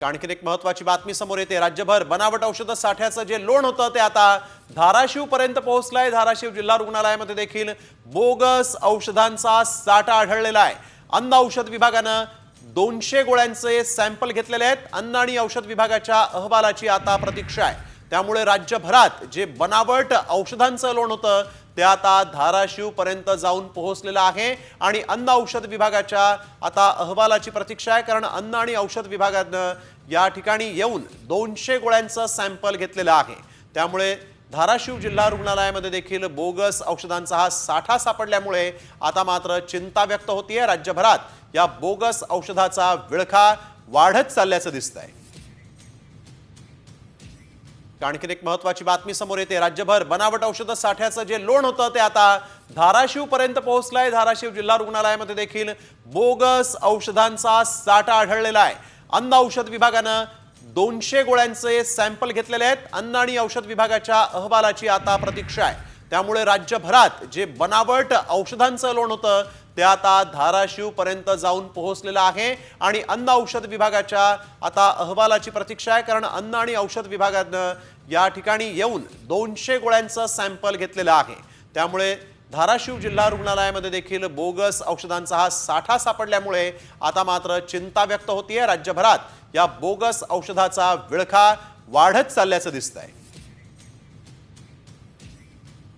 आणखीन एक महत्त्वाची बातमी समोर येते। राज्यभर बनावट औषध साठ्याचं जे लोण होतं ते आता धाराशिव पर्यंत पोहोचलंय। धाराशिव जिल्हा रुग्णालयामध्ये देखील बोगस औषधांचा साठा आढळलेला आहे। अन्न औषध विभागानं 200 गोळ्यांचे सॅम्पल घेतलेले आहेत। अन्न आणि औषध विभागाच्या अहवालाची आता प्रतीक्षा आहे। त्यामुळे राज्यभरात जे बनावट औषधांचं लोण होतं ते आता धाराशिव पर्यंत जाऊन पोहोचलेलं आहे आणि अन्न औषध विभागाच्या आता अहवालाची प्रतीक्षा आहे। कारण अन्न आणि औषध विभागानं या ठिकाणी येऊन 200 गोळ्यांचं सॅम्पल घेतलेलं आहे। त्यामुळे धाराशिव जिल्हा रुग्णालयामध्ये देखील बोगस औषधांचा हा साठा सापडल्यामुळे आता मात्र चिंता व्यक्त होतीये। राज्यभरात या बोगस औषधाचा विळखा वाढत चालल्याचं दिसतंय। आणखीन एक महत्त्वाची बातमी समोर येते। राज्यभर बनावट औषध साठ्याचं जे लोण होतं ते आता धाराशिव पर्यंत पोहोचलंय। धाराशिव जिल्हा रुग्णालयामध्ये देखील बोगस औषधांचा साठा आढळलेला आहे। अन्न औषध विभागानं 200 गोळ्यांचे सॅम्पल घेतलेले आहेत। अन्न आणि औषध विभागाच्या अहवालाची आता प्रतीक्षा आहे। त्यामुळे राज्यभरात जे बनावट औषधांचं लोण होतं ते आता धाराशिव पर्यंत जाऊन पोहोचलेलं आहे आणि अन्न औषध विभागाच्या आता अहवालाची प्रतीक्षा आहे। कारण अन्न आणि औषध विभागानं या ठिकाणी येऊन 200 गोळ्यांचं सॅम्पल घेतलेलं आहे। त्यामुळे धाराशिव जिल्हा रुग्णालयामध्ये देखील बोगस औषधांचा हा साठा सापडल्यामुळे आता मात्र चिंता व्यक्त होतीये। राज्यभरात या बोगस औषधाचा विळखा वाढत चालल्याचं दिसतंय।